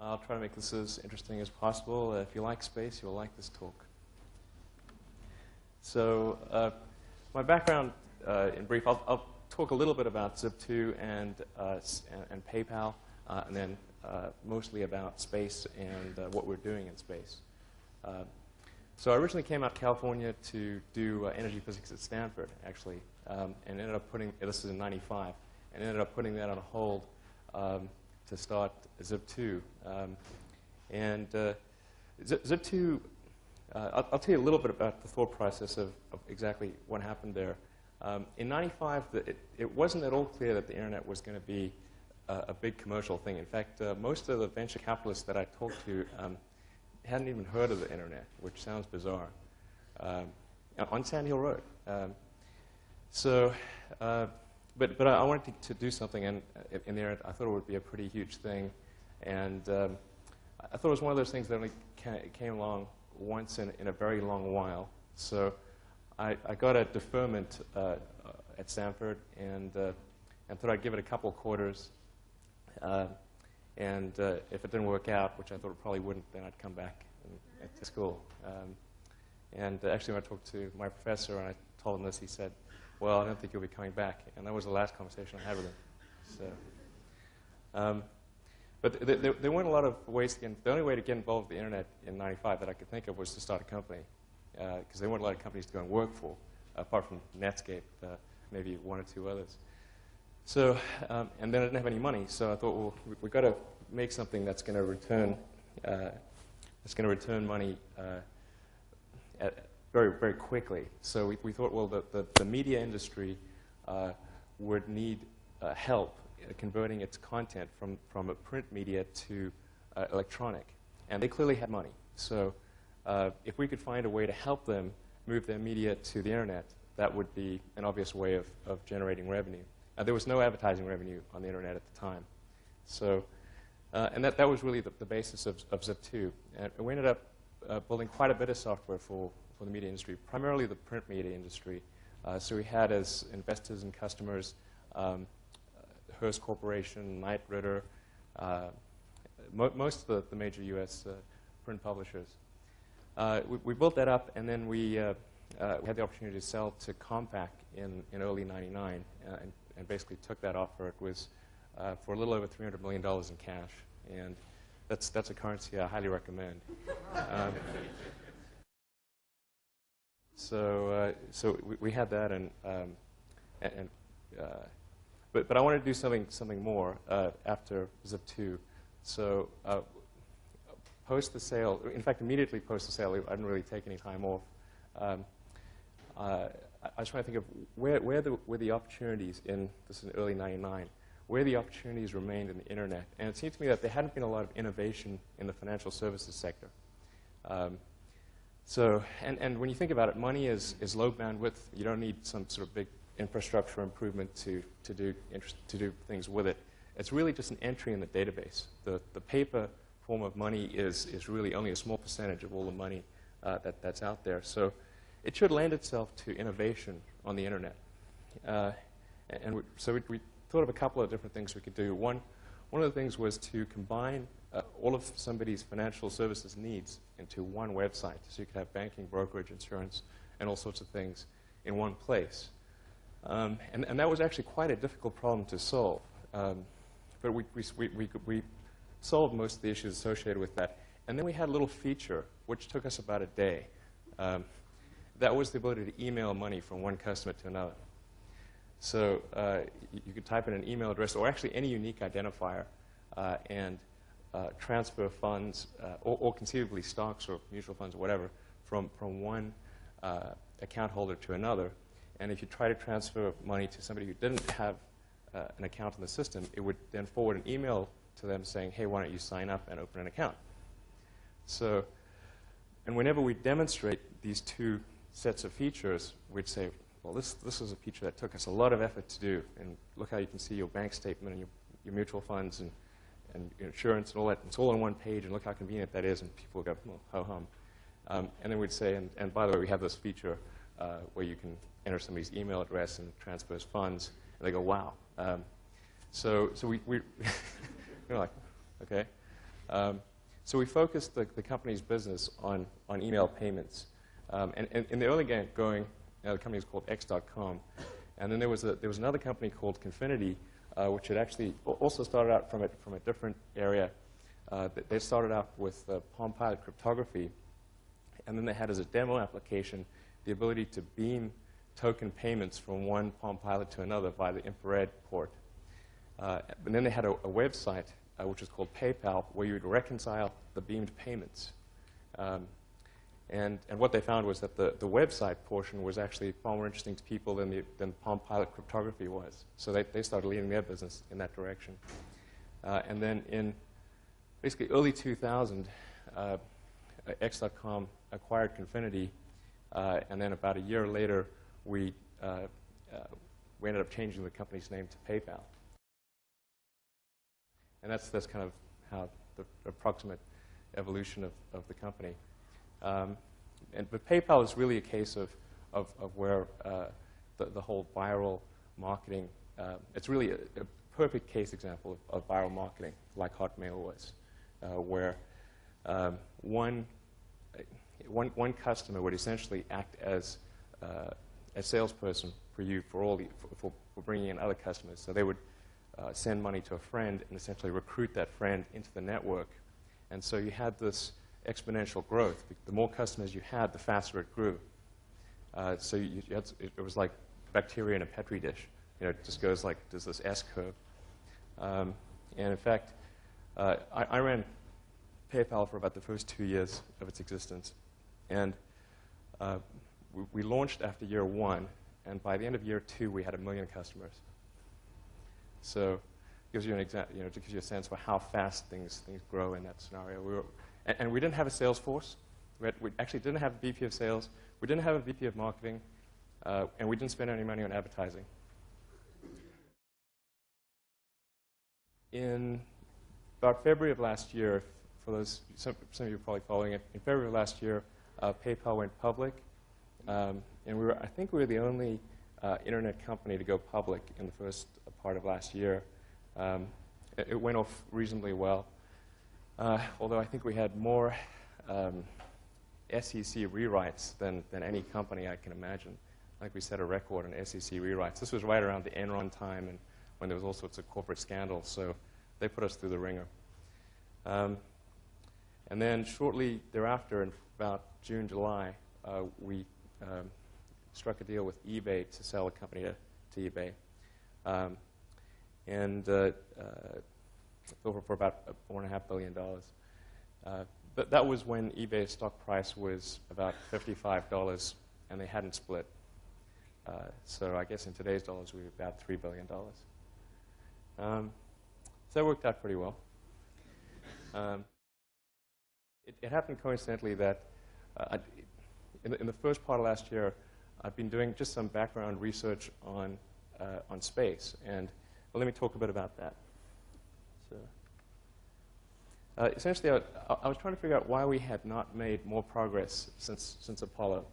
I'll try to make this as interesting as possible. If you like space, you'll like this talk. So my background, in brief, I'll talk a little bit about Zip2 and PayPal, and then mostly about space and what we're doing in space. So I originally came out to California to do energy physics at Stanford, actually, and ended up putting, this is in '95, and ended up putting that on hold to start Zip2. Zip2, I'll tell you a little bit about the thought process of exactly what happened there. In '95, it wasn't at all clear that the internet was going to be a big commercial thing. In fact, most of the venture capitalists that I talked to hadn't even heard of the internet, which sounds bizarre, on Sand Hill Road. But I wanted to do something in the internet. I thought it would be a pretty huge thing, and I thought it was one of those things that only came along once in a very long while. So I got a deferment at Stanford, and thought I'd give it a couple of quarters. And if it didn't work out, which I thought it probably wouldn't, then I'd come back to school. Actually, when I talked to my professor and I told him this, he said, "Well, I don't think you'll be coming back." And that was the last conversation I had with him. So, but there weren't a lot of ways to get. The only way to get involved with the internet in '95 that I could think of was to start a company, because there weren't a lot of companies to go and work for, apart from Netscape, maybe one or two others. So, and then I didn't have any money, so I thought, well, we've got to make something that's going to return money very, very quickly. So we thought, well, the media industry would need help converting its content from a print media to electronic, and they clearly had money. So if we could find a way to help them move their media to the internet, that would be an obvious way of generating revenue. There was no advertising revenue on the internet at the time. So, and that was really the basis of Zip2. And we ended up building quite a bit of software for the media industry, primarily the print media industry. So we had as investors and customers Hearst Corporation, Knight Ridder, most of the major US print publishers. We built that up, and then we had the opportunity to sell to Compaq in early '99, and basically took that offer. It was for a little over $300 million in cash, and that's a currency I highly recommend. So we had that, but I wanted to do something more after Zip2. So post the sale, in fact, immediately post the sale, I didn't really take any time off. I was trying to think of where the opportunities this is in early '99, where the opportunities remained in the internet. And it seemed to me that there hadn't been a lot of innovation in the financial services sector. And when you think about it, money is low bandwidth. You don't need some sort of big infrastructure improvement to do things with it. It's really just an entry in the database. The paper form of money is really only a small percentage of all the money that's out there. So it should lend itself to innovation on the internet. So we thought of a couple of different things we could do. One of the things was to combine all of somebody's financial services needs into one website. So you could have banking, brokerage, insurance, and all sorts of things in one place. And that was actually quite a difficult problem to solve. But we solved most of the issues associated with that. And then we had a little feature, which took us about a day. That was the ability to email money from one customer to another. So you could type in an email address, or actually any unique identifier, and transfer funds, or conceivably stocks or mutual funds or whatever, from one account holder to another. And if you try to transfer money to somebody who didn't have an account in the system, it would then forward an email to them saying, "Hey, why don't you sign up and open an account?" So, and whenever we demonstrate these two sets of features, we'd say, well, this is a feature that took us a lot of effort to do, and look how you can see your bank statement and your mutual funds and your insurance and all that. It's all on one page, and look how convenient that is, and people go, well, ho-hum. And then we'd say, and by the way, we have this feature where you can enter somebody's email address and transfers funds, and they go, wow. So we're like, okay. So we focused the company's business on email payments. And in the early going, the company was called X.com. And then there was another company called Confinity, which had actually also started out from a different area. They started out with Palm Pilot cryptography. And then they had as a demo application the ability to beam token payments from one Palm Pilot to another via the infrared port. And then they had a website, which was called PayPal, where you would reconcile the beamed payments. And what they found was that the website portion was actually far more interesting to people than Palm Pilot cryptography was. So they started leading their business in that direction. And then in basically early 2000, X.com acquired Confinity, and then about a year later, we ended up changing the company's name to PayPal. And that's kind of how the approximate evolution of the company. But PayPal is really a case of where the whole viral marketing, it's really a perfect case example of viral marketing, like Hotmail was, where one customer would essentially act as a salesperson for you for bringing in other customers. So they would send money to a friend and essentially recruit that friend into the network. And so you had this exponential growth. The more customers you had, the faster it grew. So it was like bacteria in a Petri dish. You know, it just goes like, there's this S-curve. And in fact, I ran PayPal for about the first 2 years of its existence. And we launched after year 1, and by the end of year 2, we had 1 million customers. So it gives you an example, it gives you a sense for how fast things grow in that scenario. And we didn't have a sales force. We actually didn't have a VP of sales. We didn't have a VP of marketing. And we didn't spend any money on advertising. In about February of last year, for those, some of you are probably following it, in February of last year, PayPal went public. And I think we were the only internet company to go public in the first part of last year. It went off reasonably well, although I think we had more SEC rewrites than any company I can imagine. I think we set a record on SEC rewrites. This was right around the Enron time and when there was all sorts of corporate scandals, so they put us through the ringer. And then shortly thereafter, in about June, July, we struck a deal with eBay to sell a company to eBay. And over for about $4.5 billion. But that was when eBay's stock price was about $55, and they hadn't split. So I guess in today's dollars, we were about $3 billion. So that worked out pretty well. It happened coincidentally that in the first part of last year, I've been doing just some background research on space. And well, let me talk a bit about that. So, essentially, I was trying to figure out why we had not made more progress since Apollo.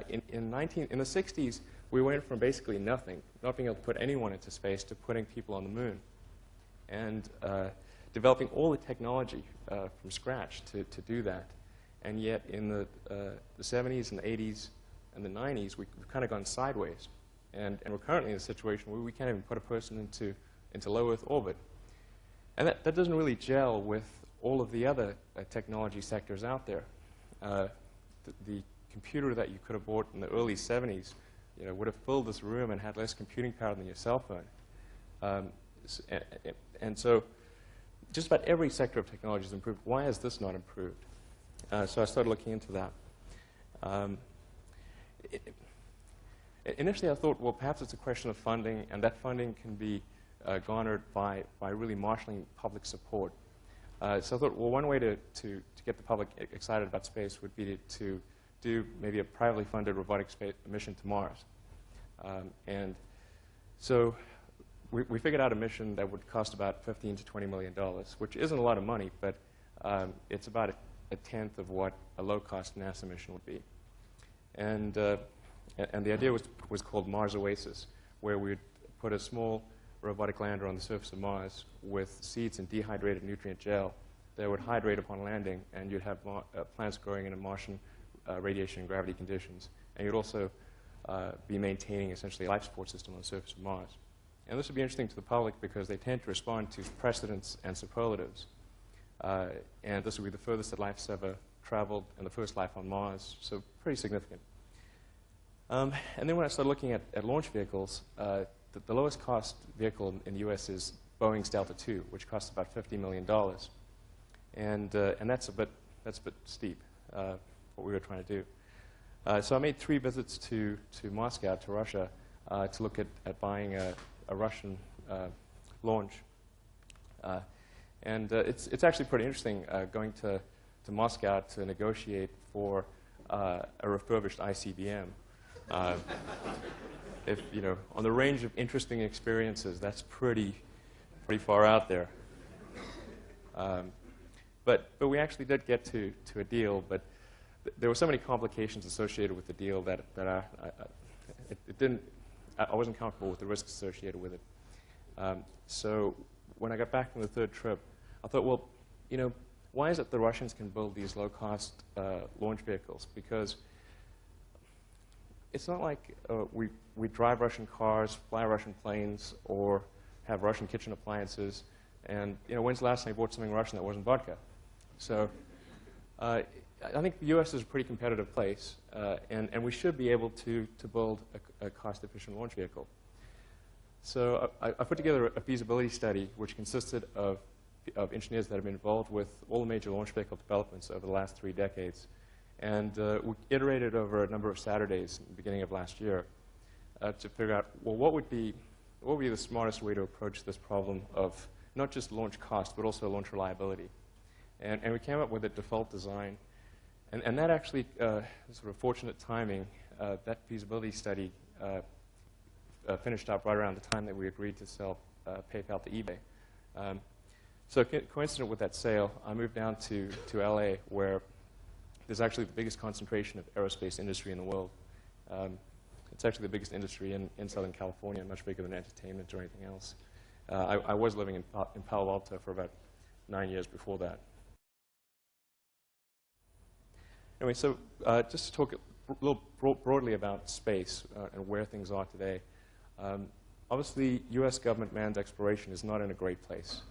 In the 60s, we went from basically nothing, not being able to put anyone into space, to putting people on the moon, and developing all the technology from scratch to do that. And yet, in the 70s and the 80s and the 90s, we've kind of gone sideways. And we're currently in a situation where we can't even put a person into low Earth orbit. And that doesn't really gel with all of the other technology sectors out there. The computer that you could have bought in the early 70s would have filled this room and had less computing power than your cell phone. And so just about every sector of technology has improved. Why has this not improved? So I started looking into that. Initially, I thought, well, perhaps it's a question of funding, and that funding can be garnered by really marshaling public support. So I thought, well, one way to get the public excited about space would be to do maybe a privately funded robotic space mission to Mars. And so we figured out a mission that would cost about $15 to $20 million, which isn't a lot of money, but it's about a tenth of what a low-cost NASA mission would be. And the idea was called Mars Oasis, where we'd put a small robotic lander on the surface of Mars with seeds and dehydrated nutrient gel they would hydrate upon landing, and you'd have plants growing in Martian radiation and gravity conditions. And you'd also be maintaining essentially a life support system on the surface of Mars. And this would be interesting to the public because they tend to respond to precedents and superlatives. And this would be the furthest that life's ever traveled and the first life on Mars, so pretty significant. And then when I started looking at launch vehicles, the lowest cost vehicle in the US is Boeing's Delta II, which costs about $50 million. And that's a bit steep, what we were trying to do. So I made 3 visits to Moscow, to Russia, to look at buying a Russian launch. And it's actually pretty interesting going to Moscow to negotiate for a refurbished ICBM. If, you know, on the range of interesting experiences, that's pretty far out there. But we actually did get to a deal, but there were so many complications associated with the deal that I wasn't comfortable with the risks associated with it. So when I got back from the 3rd trip, I thought, well, you know, why is it the Russians can build these low-cost launch vehicles? Because it's not like we drive Russian cars, fly Russian planes, or have Russian kitchen appliances. And, you know, when's the last time you bought something Russian that wasn't vodka? So I think the U.S. is a pretty competitive place, and we should be able to build a cost-efficient launch vehicle. So I put together a feasibility study which consisted of engineers that have been involved with all the major launch vehicle developments over the last 3 decades. And we iterated over a number of Saturdays at the beginning of last year to figure out, well, what would be the smartest way to approach this problem of not just launch cost, but also launch reliability. And we came up with a default design. And that actually, sort of fortunate timing, that feasibility study finished up right around the time that we agreed to sell PayPal to eBay. So coincident with that sale, I moved down to LA, where there's actually the biggest concentration of aerospace industry in the world. It's actually the biggest industry in Southern California, much bigger than entertainment or anything else. I was living in Palo Alto for about 9 years before that. Anyway, so just to talk a little broadly about space and where things are today. Obviously, US government manned exploration is not in a great place.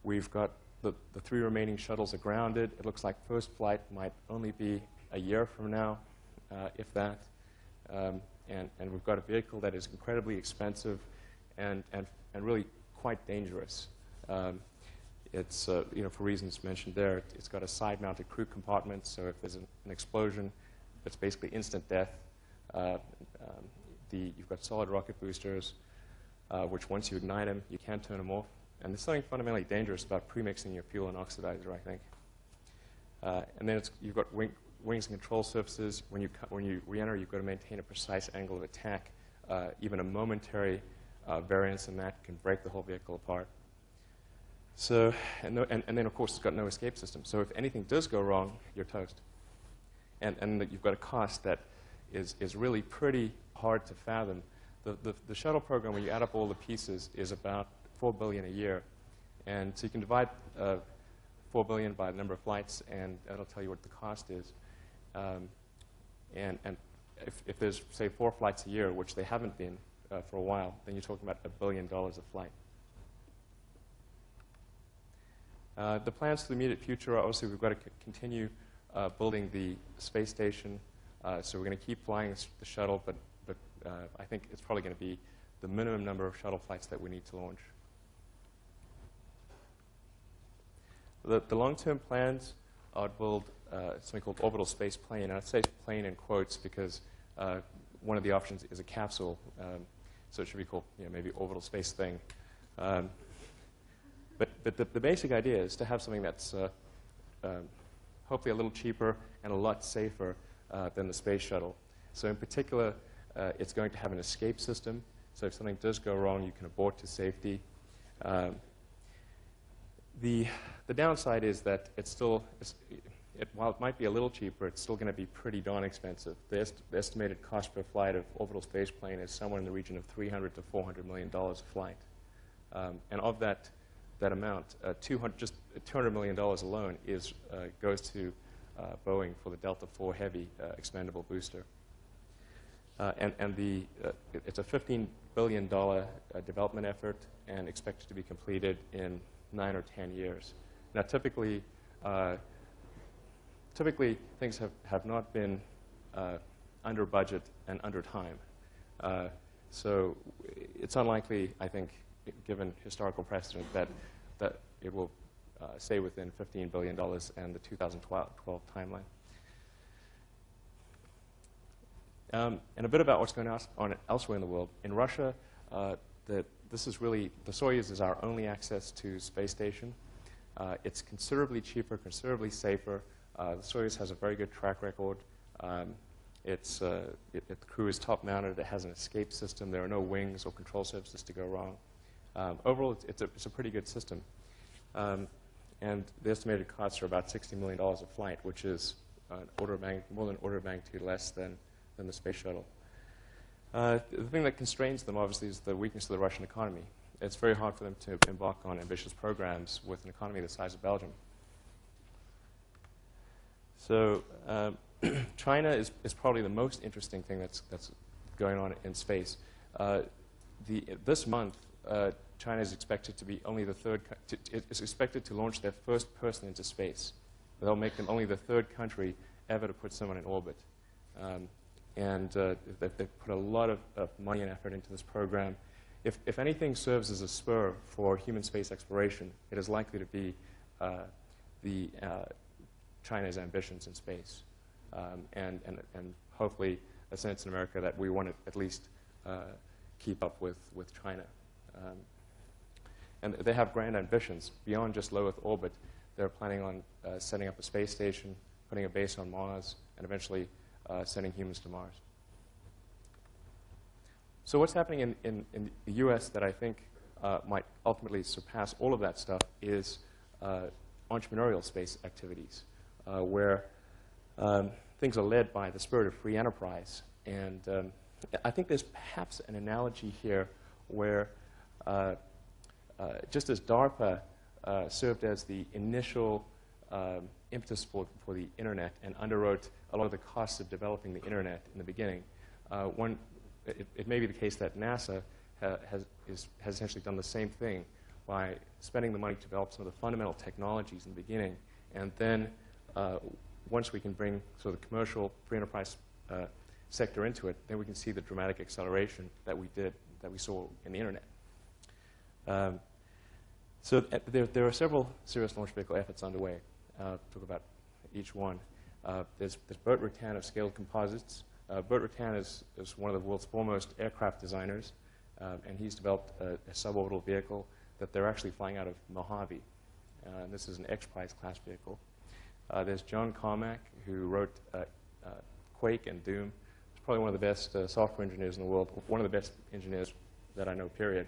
We've got the 3 remaining shuttles are grounded. It looks like first flight might only be a year from now, if that. And we've got a vehicle that is incredibly expensive and really quite dangerous. It's, you know, for reasons mentioned there, it's got a side-mounted crew compartment, so if there's an explosion, it's basically instant death. You've got solid rocket boosters, which once you ignite them, you can't turn them off. And there's something fundamentally dangerous about premixing your fuel and oxidizer, I think. And then you've got wings and control surfaces. When you re-enter, you've got to maintain a precise angle of attack. Even a momentary variance in that can break the whole vehicle apart. So, and then, of course, it's got no escape system. So if anything does go wrong, you're toast. And you've got a cost that is really pretty hard to fathom. The shuttle program, when you add up all the pieces, is about $4 billion a year. And so you can divide $4 billion by the number of flights, and that'll tell you what the cost is. And if there's, say, 4 flights a year, which they haven't been for a while, then you're talking about $1 billion a flight. The plans for the immediate future are obviously we've got to continue building the space station. So we're going to keep flying the shuttle, but I think it's probably going to be the minimum number of shuttle flights that we need to launch. The long-term plans are to build something called orbital space plane. And I'd say plane in quotes because one of the options is a capsule. So it should be called, you know, maybe orbital space thing. But the basic idea is to have something that's hopefully a little cheaper and a lot safer than the space shuttle. So in particular, it's going to have an escape system. So if something does go wrong, you can abort to safety. The downside is that while it might be a little cheaper, it's still going to be pretty darn expensive. The estimated cost per flight of orbital space plane is somewhere in the region of $300 to $400 million a flight. And of that that amount, just $200 million alone goes to Boeing for the Delta IV Heavy expandable booster. It's a $15 billion development effort and expected to be completed in 9 or 10 years. Now, typically things have not been under budget and under time. So it's unlikely, I think, given historical precedent, that it will stay within $15 billion and the 2012 timeline. And a bit about what's going on elsewhere in the world. In Russia, this is really, the Soyuz is our only access to space station. It's considerably cheaper, considerably safer. The Soyuz has a very good track record. The crew is top-mounted. It has an escape system. There are no wings or control surfaces to go wrong. Overall, it's a pretty good system. And the estimated costs are about $60 million a flight, which is more than an order of magnitude less than the space shuttle. The thing that constrains them, obviously, is the weakness of the Russian economy. It's very hard for them to embark on ambitious programs with an economy the size of Belgium. So China is probably the most interesting thing that's going on in space. This month, China is expected to be only the third. It's expected to launch their first person into space. They'll make them only the third country ever to put someone in orbit. They've put a lot of money and effort into this program. If anything serves as a spur for human space exploration, it is likely to be China's ambitions in space, and hopefully a sense in America that we want to at least keep up with China. And they have grand ambitions beyond just low Earth orbit. They're planning on setting up a space station, putting a base on Mars, and eventually sending humans to Mars. So what's happening in the US that I think might ultimately surpass all of that stuff is entrepreneurial space activities, where things are led by the spirit of free enterprise. And I think there's perhaps an analogy here where just as DARPA served as the initial impetus for the internet and underwrote a lot of the costs of developing the internet in the beginning, it may be the case that NASA has essentially done the same thing by spending the money to develop some of the fundamental technologies in the beginning, and then once we can bring sort of the commercial free enterprise sector into it, then we can see the dramatic acceleration that we saw in the internet. So there are several serious launch vehicle efforts underway. Talk about each one. There's Burt Rutan of Scaled Composites. Burt Rutan is one of the world's foremost aircraft designers, and he's developed a suborbital vehicle that they're actually flying out of Mojave. This is an X-Prize class vehicle. There's John Carmack, who wrote Quake and Doom. He's probably one of the best software engineers in the world, one of the best engineers that I know, period.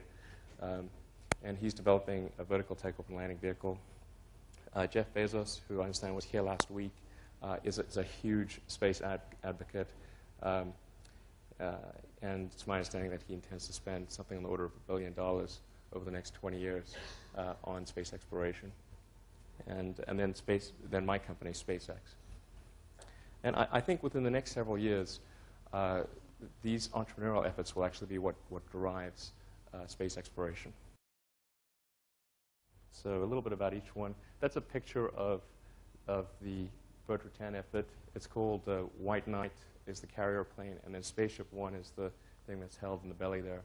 And he's developing a vertical takeoff and landing vehicle. Jeff Bezos, who I understand was here last week, is a huge space advocate. And it's my understanding that he intends to spend something on the order of $1 billion over the next 20 years on space exploration. And then my company, Spacex. And I think within the next several years, these entrepreneurial efforts will actually be what drives space exploration. So a little bit about each one. That's a picture of the Burt Rutan effort. It's called White Knight is the carrier plane, and then Spaceship One is the thing that's held in the belly there.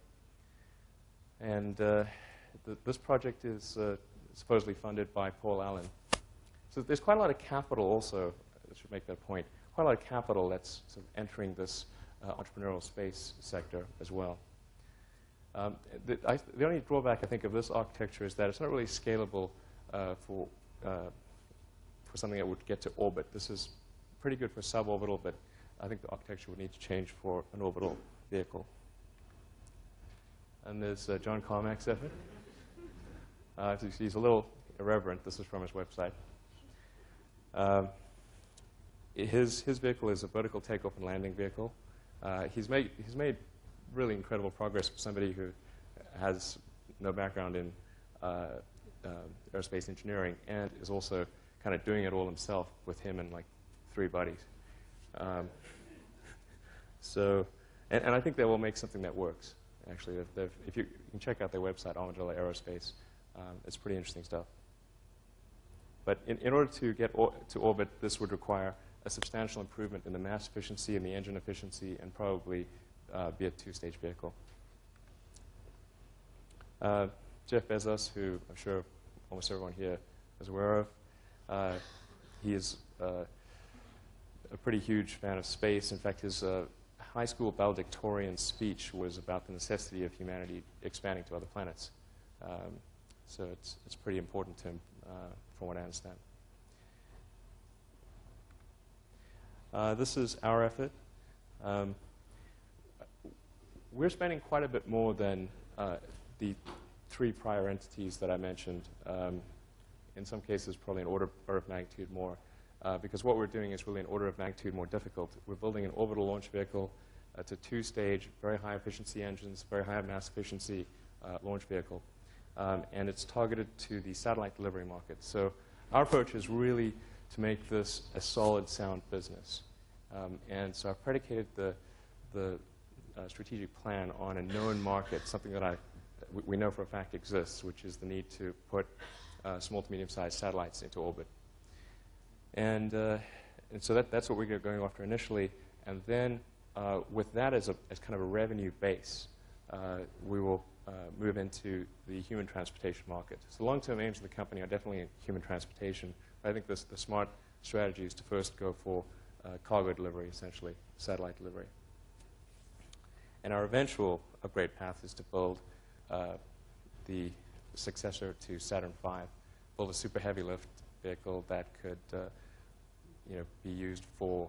And this project is supposedly funded by Paul Allen. So there's quite a lot of capital also, I should make that point, quite a lot of capital that's sort of entering this entrepreneurial space sector as well. The only drawback, I think, of this architecture is that it's not really scalable for something that would get to orbit. This is pretty good for suborbital, but I think the architecture would need to change for an orbital vehicle. And there's John Carmack's effort. He's a little irreverent. This is from his website. His vehicle is a vertical takeoff and landing vehicle. He's made really incredible progress for somebody who has no background in aerospace engineering, and is also kind of doing it all himself with him and like 3 buddies. And I think they will make something that works. Actually, if you can check out their website, Armadillo Aerospace, it's pretty interesting stuff. But in order to get to orbit, this would require a substantial improvement in the mass efficiency and the engine efficiency, and probably be a 2-stage vehicle. Jeff Bezos, who I'm sure almost everyone here is aware of, he is a pretty huge fan of space. In fact, his high school valedictorian speech was about the necessity of humanity expanding to other planets. So it's pretty important to him, from what I understand. This is our effort. We're spending quite a bit more than the 3 prior entities that I mentioned. In some cases, probably an order of magnitude more. Because what we're doing is really an order of magnitude more difficult. We're building an orbital launch vehicle. It's a 2-stage, very high efficiency engines, very high mass efficiency launch vehicle. And it's targeted to the satellite delivery market. So our approach is really to make this a solid, sound business. And so I've predicated the strategic plan on a known market, something that we know for a fact exists, which is the need to put small to medium-sized satellites into orbit. And so that's what we're going after initially. And then with that as kind of a revenue base, we will move into the human transportation market. So the long-term aims of the company are definitely in human transportation. I think the smart strategy is to first go for cargo delivery, essentially, satellite delivery. And our eventual upgrade path is to build the successor to Saturn V, build a super heavy lift vehicle that could be used for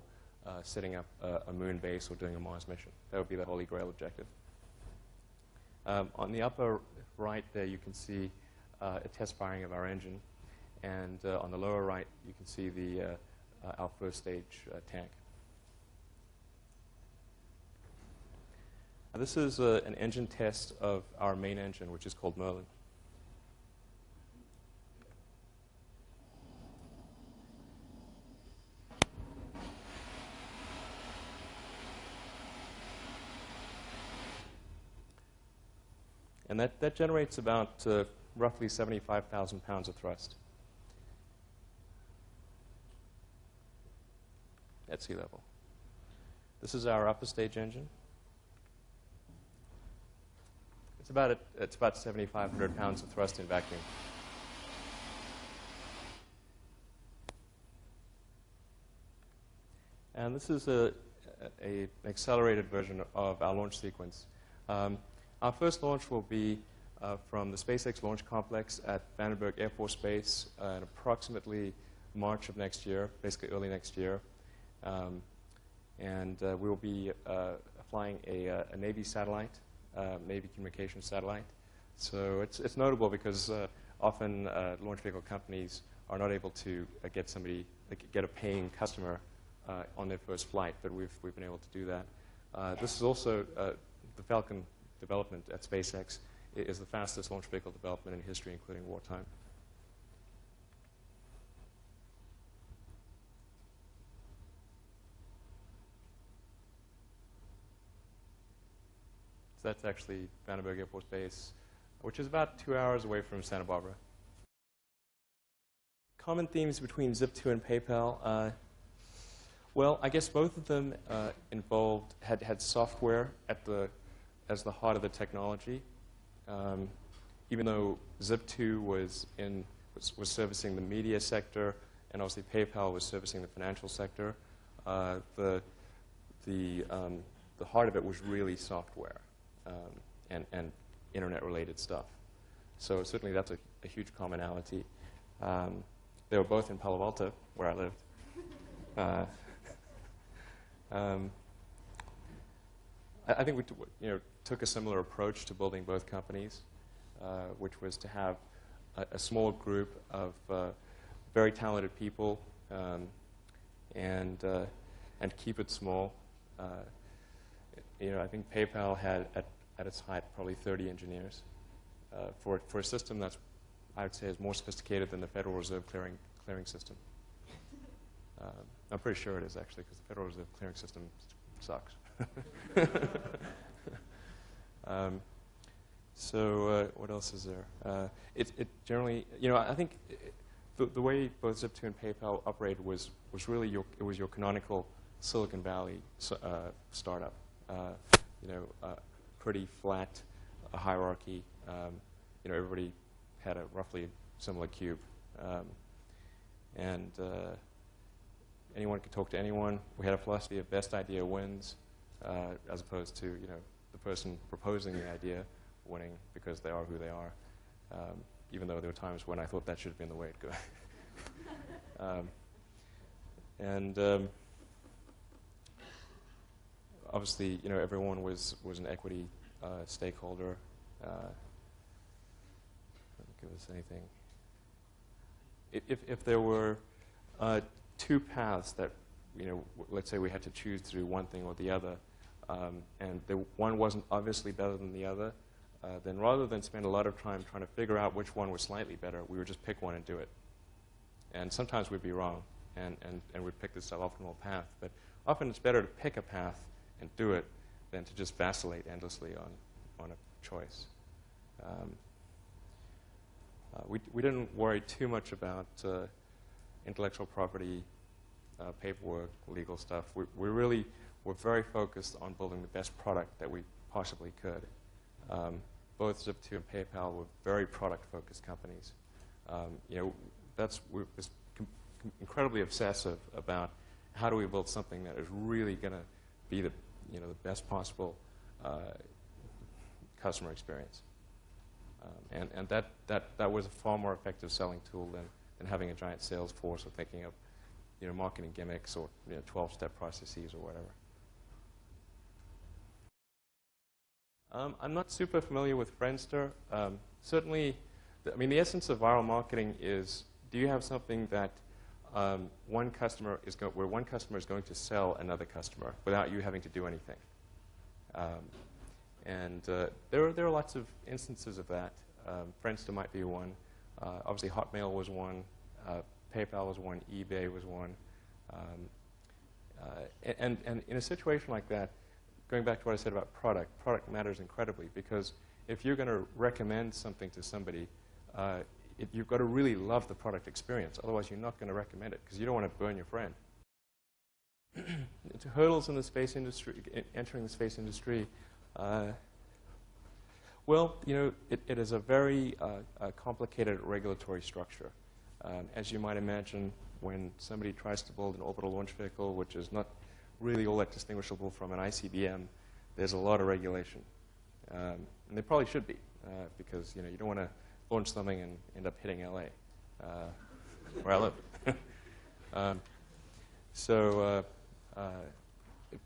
setting up a moon base or doing a Mars mission. That would be the holy grail objective. On the upper right there, you can see a test firing of our engine. And on the lower right, you can see our first stage tank. This is an engine test of our main engine, which is called Merlin. And that generates about roughly 75,000 pounds of thrust at sea level. This is our upper stage engine. It's about 7,500 pounds of thrust in vacuum. And this is an accelerated version of our launch sequence. Our first launch will be from the SpaceX launch complex at Vandenberg Air Force Base in approximately March of next year, basically early next year. And we will be flying a Navy satellite, Navy communications satellite. So it's notable because often launch vehicle companies are not able to get a paying customer on their first flight, but we've been able to do that. This is also the Falcon development at SpaceX is the fastest launch vehicle development in history, including wartime. So that's actually Vandenberg Air Force Base, which is about 2 hours away from Santa Barbara. Common themes between Zip2 and PayPal. Well, I guess both of them had software as the heart of the technology. Even though Zip2 was servicing the media sector, and obviously PayPal was servicing the financial sector, the heart of it was really software and internet-related stuff. So certainly that's a huge commonality. They were both in Palo Alto, where I lived. I think we took a similar approach to building both companies, which was to have a small group of very talented people and keep it small. I think PayPal had at its height probably 30 engineers for a system that's I would say is more sophisticated than the Federal Reserve clearing system. I'm pretty sure it is, actually, because the Federal Reserve clearing system sucks. What else is there? It generally, I think the way both Zip2 and PayPal operated was really your canonical Silicon Valley startup. Pretty flat hierarchy. Everybody had a roughly similar cube, and anyone could talk to anyone. We had a philosophy of best idea wins, as opposed to the person proposing the idea winning because they are who they are. Even though there were times when I thought that should have been the way it goes. Obviously, everyone was an equity stakeholder. Give us anything. If there were two paths that, let's say we had to choose to do one thing or the other, and one wasn't obviously better than the other, then rather than spend a lot of time trying to figure out which one was slightly better, we would just pick one and do it. And sometimes we'd be wrong, and we'd pick the suboptimal path. But often it's better to pick a path and do it than to just vacillate endlessly on a choice. We didn't worry too much about intellectual property, paperwork, legal stuff. We really were very focused on building the best product that we possibly could. Both Zip2 and PayPal were very product-focused companies. We're just incredibly obsessive about how do we build something that is really going to be the best possible customer experience. And that was a far more effective selling tool than having a giant sales force or thinking of marketing gimmicks or 12-step processes or whatever. I'm not super familiar with Friendster. Certainly, the essence of viral marketing is, do you have something that where one customer is going to sell another customer without you having to do anything? There are lots of instances of that. Friendster might be one. Obviously, Hotmail was one. PayPal was one. eBay was one. And in a situation like that, going back to what I said about product matters incredibly, because if you're going to recommend something to somebody, you've got to really love the product experience. Otherwise, you're not going to recommend it, because you don't want to burn your friend. To hurdles in the space industry, entering the space industry, well, it is a very complicated regulatory structure. As you might imagine, when somebody tries to build an orbital launch vehicle, which is not really all that distinguishable from an ICBM, there's a lot of regulation. And there probably should be, because you don't want to launch something and end up hitting LA, where I live.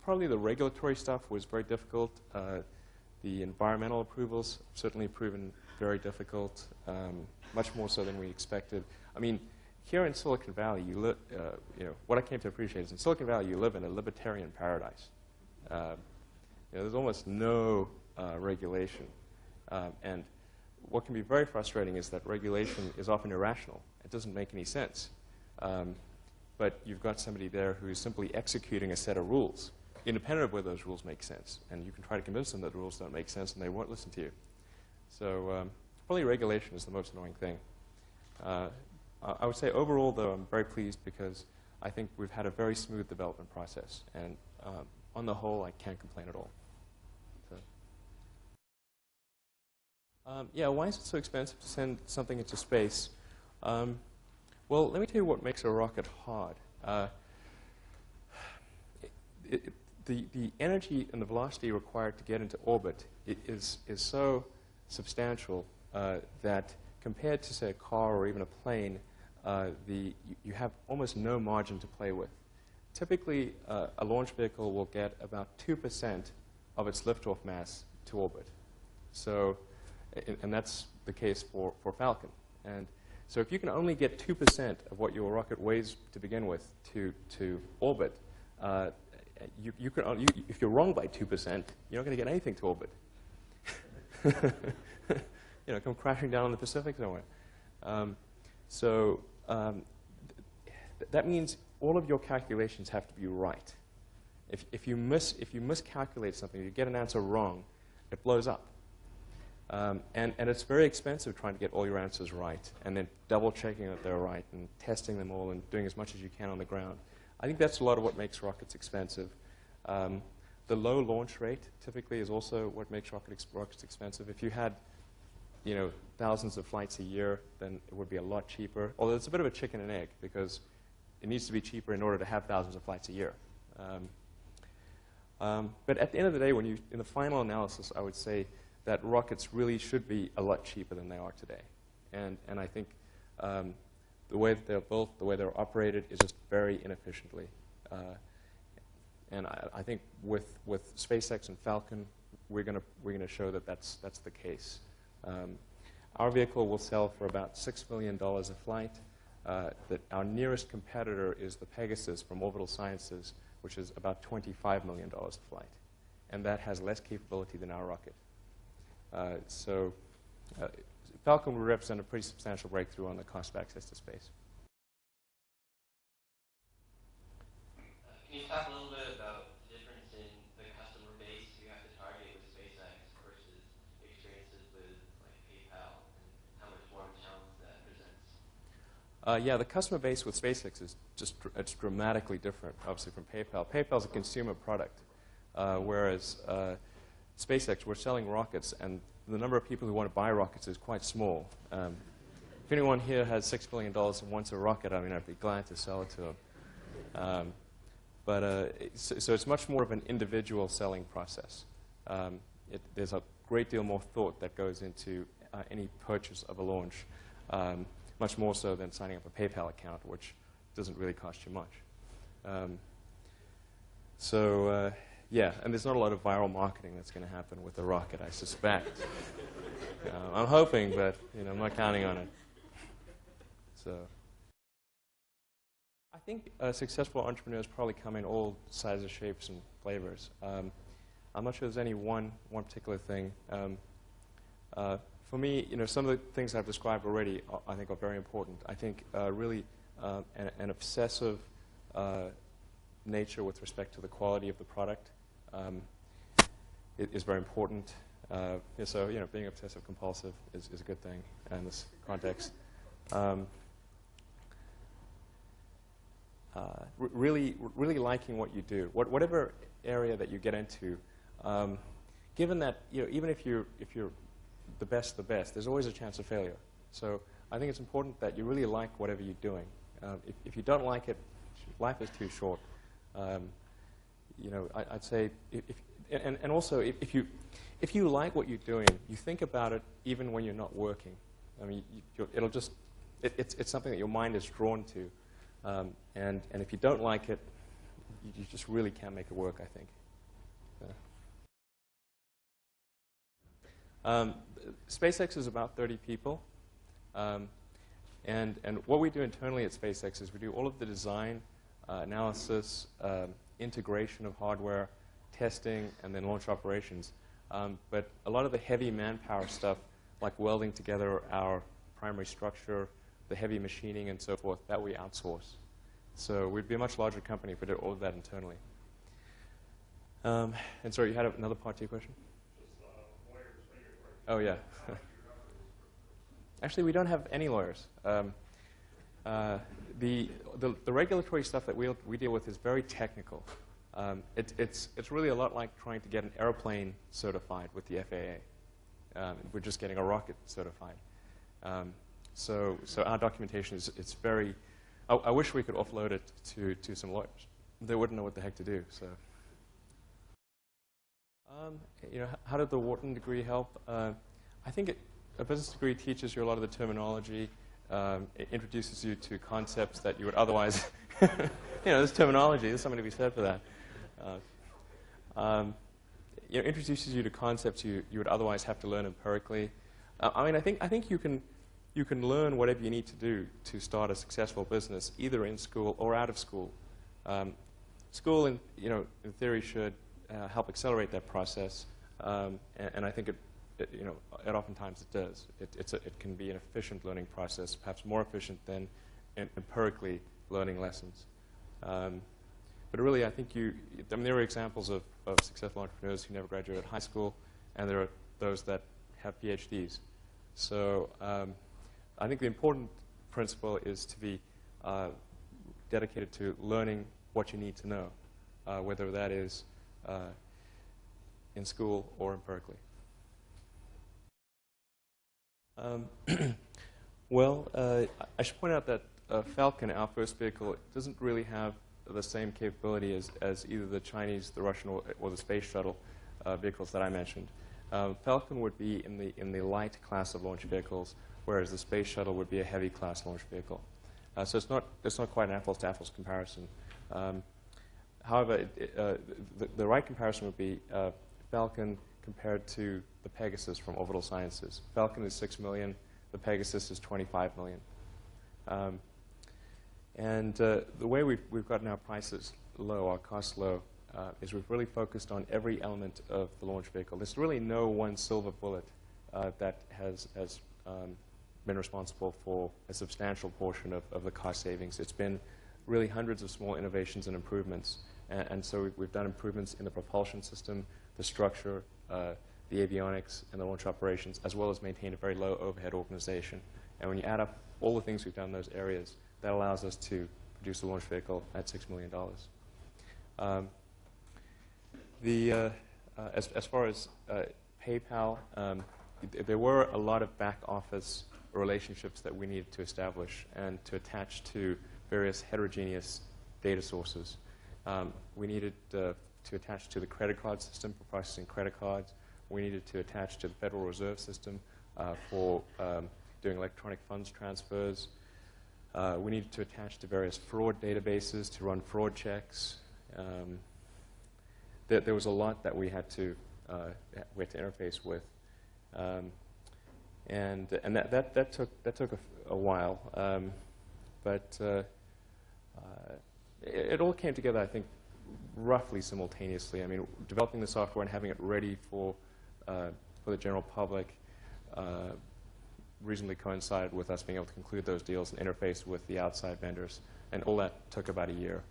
Probably the regulatory stuff was very difficult. The environmental approvals certainly proven very difficult, much more so than we expected. I mean, here in Silicon Valley, what I came to appreciate is in Silicon Valley, you live in a libertarian paradise. There's almost no regulation. And what can be very frustrating is that regulation is often irrational. It doesn't make any sense. But you've got somebody there who is simply executing a set of rules, independent of whether those rules make sense. And you can try to convince them that the rules don't make sense, and they won't listen to you. So probably regulation is the most annoying thing. I would say overall, though, I'm very pleased because I think we've had a very smooth development process. And on the whole, I can't complain at all. So, yeah, why is it so expensive to send something into space? Well, let me tell you what makes a rocket hard. The energy and the velocity required to get into orbit is so substantial that compared to, say, a car or even a plane, you have almost no margin to play with. Typically, a launch vehicle will get about 2% of its liftoff mass to orbit. So, and that's the case for Falcon. And so if you can only get 2% of what your rocket weighs to begin with to orbit, if you're wrong by 2%, you're not going to get anything to orbit. Come crashing down in the Pacific somewhere. So that means all of your calculations have to be right. If you miscalculate something, you get an answer wrong, it blows up. And it's very expensive trying to get all your answers right, and then double-checking that they're right, and testing them all, and doing as much as you can on the ground. I think that's a lot of what makes rockets expensive. The low launch rate typically is also what makes rockets expensive. If you had, thousands of flights a year, then it would be a lot cheaper. Although it's a bit of a chicken and egg, because it needs to be cheaper in order to have thousands of flights a year. But at the end of the day, in the final analysis, I would say that rockets really should be a lot cheaper than they are today. And I think the way that they're built, the way they're operated, is just very inefficiently. And I think with SpaceX and Falcon, we're going to show that that's the case. Our vehicle will sell for about $6 million a flight. Our nearest competitor is the Pegasus from Orbital Sciences, which is about $25 million a flight. And that has less capability than our rocket. So Falcon would represent a pretty substantial breakthrough on the cost of access to space. Can you talk a little bit about the difference in the customer base you have to target with SpaceX versus experiences with like PayPal, and how much more of a challenge that presents? Yeah, the customer base with SpaceX is it's dramatically different, obviously, from PayPal. PayPal's a consumer product, whereas SpaceX, we're selling rockets, and the number of people who want to buy rockets is quite small. If anyone here has $6 billion and wants a rocket, I mean, I'd be glad to sell it to them. So it's much more of an individual selling process. There's a great deal more thought that goes into any purchase of a launch, much more so than signing up a PayPal account, which doesn't really cost you much. Yeah, and there's not a lot of viral marketing that's going to happen with the rocket, I suspect. I'm hoping, but I'm not counting on it. So I think successful entrepreneurs probably come in all sizes, shapes, and flavors. I'm not sure there's any one particular thing. For me, some of the things I've described already, I think, are very important. I think really an obsessive nature with respect to the quality of the product is very important. So, being obsessive compulsive is a good thing in this context. Really liking what you do, whatever area that you get into. Given that, even if you're the best, there's always a chance of failure. So I think it's important that you really like whatever you're doing. If you don't like it, life is too short. I'd say, and also if you like what you're doing, you think about it even when you're not working. I mean, it's something that your mind is drawn to, and if you don't like it, you just really can't make it work, I think. SpaceX is about 30 people, and what we do internally at SpaceX is we do all of the design, analysis, integration of hardware, testing, and then launch operations. But a lot of the heavy manpower stuff, like welding together our primary structure, the heavy machining, and so forth, that we outsource. So we'd be a much larger company if we did all of that internally. And sorry, you had another part to your question? Oh, yeah. Actually, we don't have any lawyers. The regulatory stuff that we deal with is very technical. It's really a lot like trying to get an airplane certified with the FAA. We're just getting a rocket certified. So our documentation is very. I wish we could offload it to some lawyers. They wouldn't know what the heck to do. So. How did the Wharton degree help? I think a business degree teaches you a lot of the terminology. It introduces you to concepts that you would otherwise, there's terminology. There's something to be said for that. Introduces you to concepts you would otherwise have to learn empirically. I think you can learn whatever you need to do to start a successful business, either in school or out of school. School, in theory, should help accelerate that process, and I think it oftentimes it does. It can be an efficient learning process, perhaps more efficient than empirically learning lessons. But really, I think there are examples of successful entrepreneurs who never graduated high school, and there are those that have PhDs. So I think the important principle is to be dedicated to learning what you need to know, whether that is in school or empirically. Well, I should point out that Falcon, our first vehicle, doesn't really have the same capability as either the Chinese, the Russian, or the space shuttle vehicles that I mentioned. Falcon would be in the light class of launch vehicles, whereas the space shuttle would be a heavy class launch vehicle. So it's not quite an apples-to-apples comparison. However, the right comparison would be Falcon compared to the Pegasus from Orbital Sciences. Falcon is 6 million. The Pegasus is 25 million. The way we've gotten our prices low, our costs low, is we've really focused on every element of the launch vehicle. There's really no one silver bullet that has been responsible for a substantial portion of the cost savings. It's been really hundreds of small innovations and improvements. And so we've done improvements in the propulsion system, the structure, the avionics, and the launch operations, as well as maintain a very low overhead organization. And when you add up all the things we've done in those areas, that allows us to produce a launch vehicle at $6 million. As far as PayPal, there were a lot of back office relationships that we needed to establish and to attach to various heterogeneous data sources. We needed to attach to the credit card system for processing credit cards. We needed to attach to the Federal Reserve System for doing electronic funds transfers. We needed to attach to various fraud databases to run fraud checks. There was a lot that we had to interface with, and that took a while, but it all came together, I think, roughly simultaneously. I mean, developing the software and having it ready for the general public reasonably coincided with us being able to conclude those deals and interface with the outside vendors, and all that took about a year.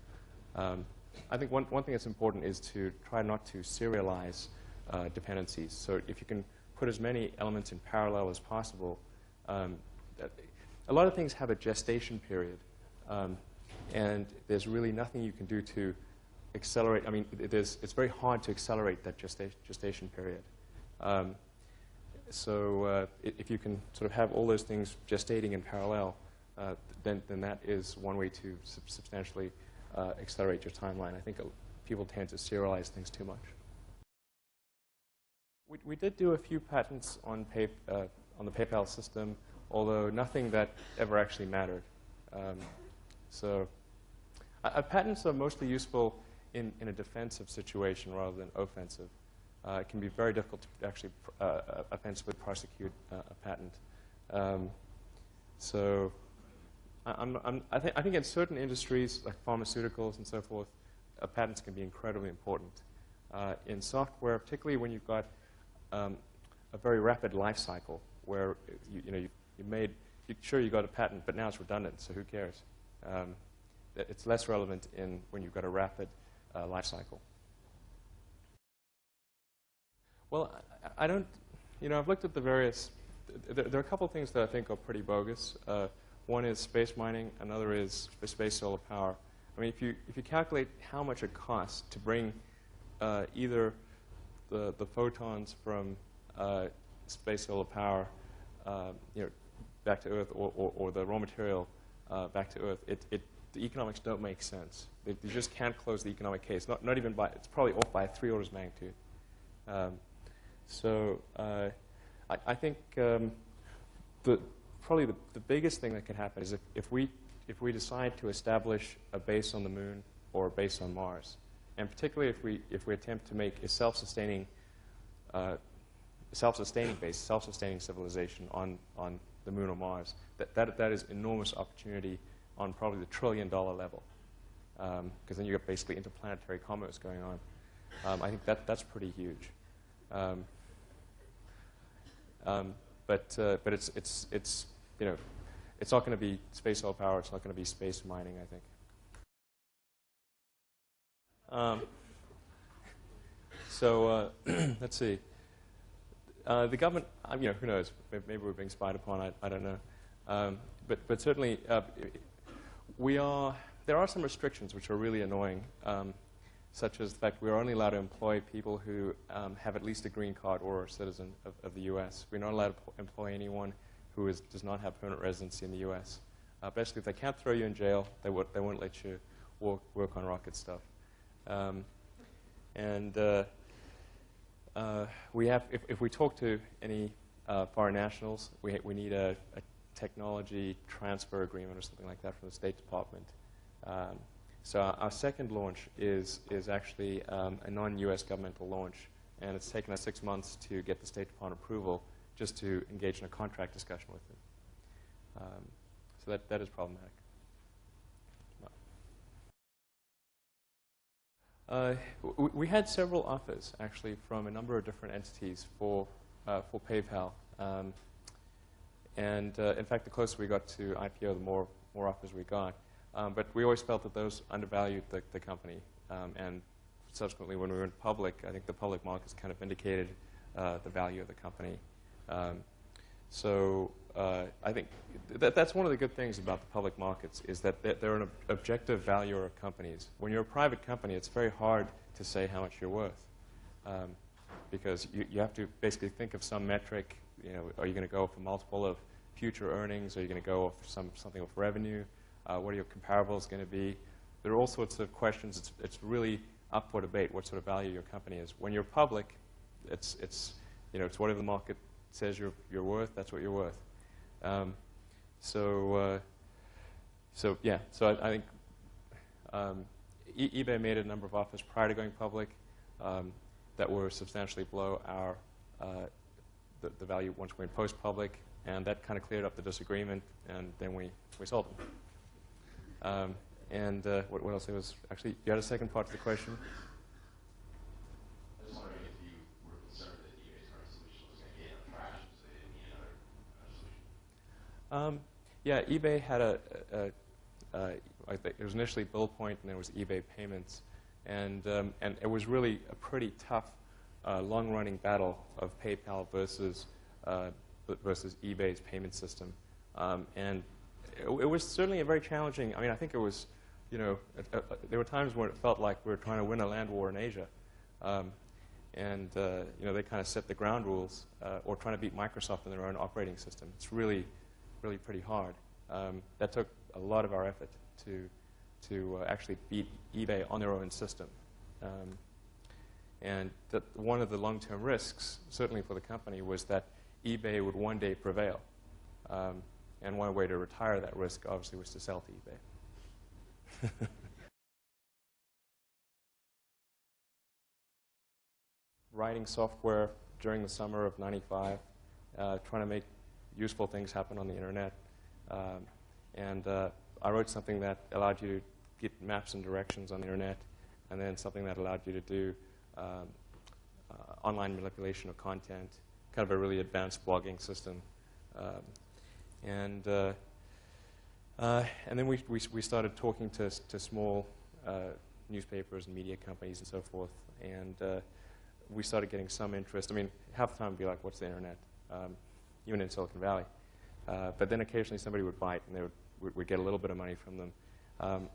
I think one thing that's important is to try not to serialize dependencies. So if you can put as many elements in parallel as possible, a lot of things have a gestation period, and there's really nothing you can do to accelerate. I mean, it's very hard to accelerate that gestation period. So if you can sort of have all those things gestating in parallel, then that is one way to substantially accelerate your timeline. I think people tend to serialize things too much. We did do a few patents on the PayPal system, although nothing that ever actually mattered. So patents are mostly useful in a defensive situation rather than offensive. It can be very difficult to actually offensively prosecute a patent. So I think in certain industries, like pharmaceuticals and so forth, patents can be incredibly important. In software, particularly when you've got a very rapid life cycle, where you got a patent, but now it's redundant, so who cares? It's less relevant when you've got a rapid life cycle. Well, I don't, I've looked at the various, there are a couple of things that I think are pretty bogus. One is space mining, another is space solar power. I mean, if you calculate how much it costs to bring either the photons from space solar power, back to Earth, or the raw material back to Earth, the economics don't make sense. You just can't close the economic case. Not even by, it's probably off by 3 orders of magnitude. So I think probably the biggest thing that could happen is if we decide to establish a base on the moon or a base on Mars, and particularly if we attempt to make a self-sustaining base, self-sustaining civilization on the moon or Mars, that is enormous opportunity on probably the $1 trillion level, because then you've got basically interplanetary commerce going on. I think that's pretty huge. But it's you know, it's not going to be space oil power. It's not going to be space mining, I think. So let's see. The government, you know, who knows? Maybe we're being spied upon. I don't know. But certainly, there are some restrictions which are really annoying, such as the fact we're only allowed to employ people who have at least a green card or are a citizen of the U.S. We're not allowed to employ anyone who does not have permanent residency in the U.S. Basically, if they can't throw you in jail, they won't let you work on rocket stuff. We have, if we talk to any foreign nationals, we need a technology transfer agreement or something like that from the State Department. So our second launch is actually a non-U.S. governmental launch, and it's taken us 6 months to get the State Department approval just to engage in a contract discussion with them. So that is problematic. We had several offers, actually, from a number of different entities for PayPal. In fact, the closer we got to IPO, the more offers we got. But we always felt that those undervalued the company. And subsequently, when we went public, I think the public markets kind of indicated the value of the company. So I think that's one of the good things about the public markets is that they're an objective valuer of companies. When you're a private company, it's very hard to say how much you're worth because you have to basically think of some metric. You know, are you going to go for multiple of future earnings? Are you going to go for something with revenue? What are your comparables going to be? There are all sorts of questions. It's really up for debate what sort of value your company is. When you're public, it's whatever the market says you're worth. That's what you're worth. So I think eBay made a number of offers prior to going public that were substantially below the value once we went post-public, and that kind of cleared up the disagreement, and then we sold them. What else? There was actually, you had a second part to the question? I was wondering if you were concerned that eBay's current solution was going to gain traction, so they didn't need another solution. Yeah, eBay had I think it was initially BillPoint, and there was eBay Payments, and it was really a pretty tough, long-running battle of PayPal versus eBay's payment system, and it was certainly a very challenging. I mean, I think it was, there were times when it felt like we were trying to win a land war in Asia, they kind of set the ground rules, or trying to beat Microsoft in their own operating system. It's really pretty hard. That took a lot of our effort to actually beat eBay on their own system. And one of the long-term risks, certainly for the company, was that eBay would one day prevail. And one way to retire that risk, obviously, was to sell to eBay. Writing software during the summer of '95, trying to make useful things happen on the internet. I wrote something that allowed you to get maps and directions on the internet, and then something that allowed you to do online manipulation of content, kind of a really advanced blogging system. And then we started talking to small newspapers and media companies and so forth, and we started getting some interest. I mean, half the time we'd be like, what's the internet? Even in Silicon Valley. But then occasionally somebody would bite, and we'd get a little bit of money from them. And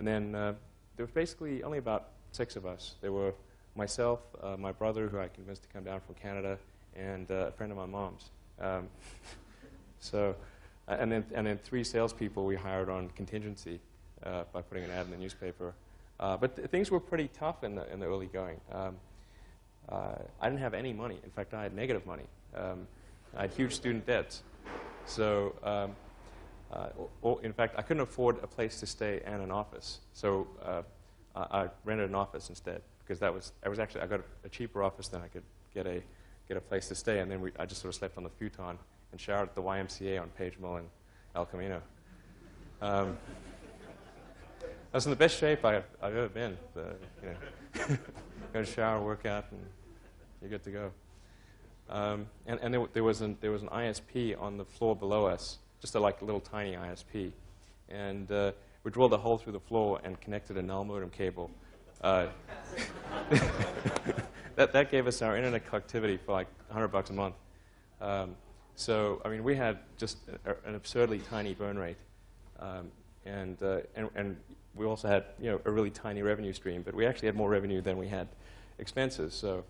then there was basically only about 6 of us. There were myself, my brother, who I convinced to come down from Canada, and a friend of my mom's. And then 3 salespeople we hired on contingency by putting an ad in the newspaper. But things were pretty tough in the early going. I didn't have any money. In fact, I had negative money. I had huge student debts. So, in fact, I couldn't afford a place to stay and an office. So I rented an office instead, because I got a cheaper office than I could get a place to stay. And then I just sort of slept on the futon and showered at the YMCA on Page Mill in El Camino. I was in the best shape I've ever been. Go to shower, work out, and you're good to go. And there was an ISP on the floor below us, just a little tiny ISP. And we drilled a hole through the floor and connected a null modem cable. That gave us our internet connectivity for like $100 a month. So, I mean, we had just an absurdly tiny burn rate. And we also had, a really tiny revenue stream. But we actually had more revenue than we had expenses. So,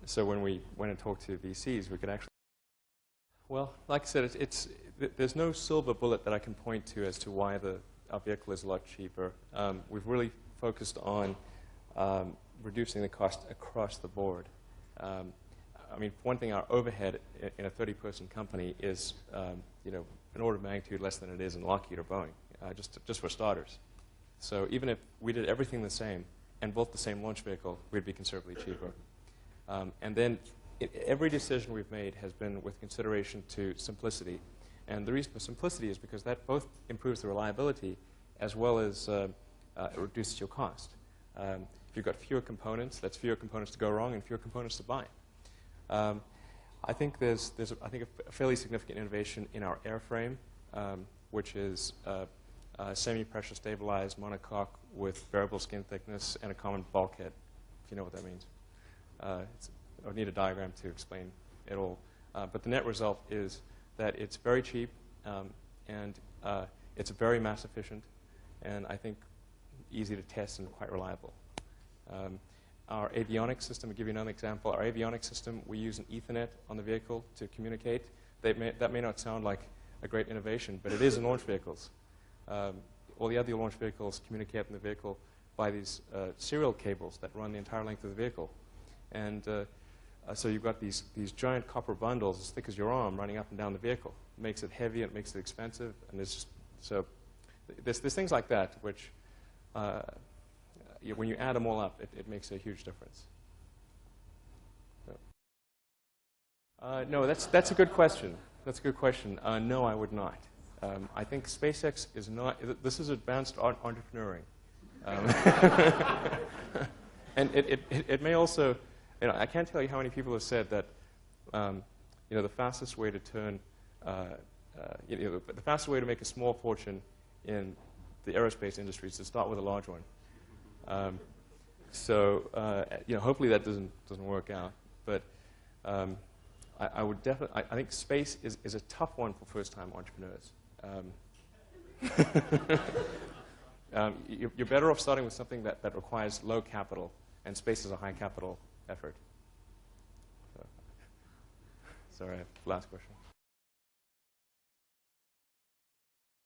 so when we went and talked to VCs, we could actually... Well, like I said, there's no silver bullet that I can point to as to why our vehicle is a lot cheaper. We've really focused on reducing the cost across the board. I mean, for one thing, our overhead in a 30-person company is, an order of magnitude less than it is in Lockheed or Boeing, just for starters. So even if we did everything the same and built the same launch vehicle, we'd be considerably cheaper. And then every decision we've made has been with consideration to simplicity. And the reason for simplicity is because that both improves the reliability as well as it reduces your cost. If you've got fewer components, that's fewer components to go wrong and fewer components to buy. I think there's a fairly significant innovation in our airframe, which is semi-pressure stabilized monocoque with variable skin thickness and a common bulkhead, if you know what that means. I would need a diagram to explain it all. But the net result is that it's very cheap, and it's very mass efficient, and I think easy to test and quite reliable. Our avionics system, I'll give you another example. Our avionics system, we use an Ethernet on the vehicle to communicate. That may not sound like a great innovation, but it is in launch vehicles. All the other launch vehicles communicate in the vehicle by these serial cables that run the entire length of the vehicle. And so you've got these giant copper bundles as thick as your arm running up and down the vehicle. It makes it heavy, it makes it expensive, and there's things like that which, when you add them all up, it makes a huge difference. So. No, that's a good question. That's a good question. No, I would not. I think SpaceX is not. This is advanced entrepreneuring, and it may also. I can't tell you how many people have said that, the fastest way to turn, the fastest way to make a small fortune in the aerospace industry is to start with a large one. Hopefully that doesn't work out. But I would definitely. I think space is a tough one for first-time entrepreneurs. You're better off starting with something that requires low capital, and space is a high capital effort. So, sorry, last question.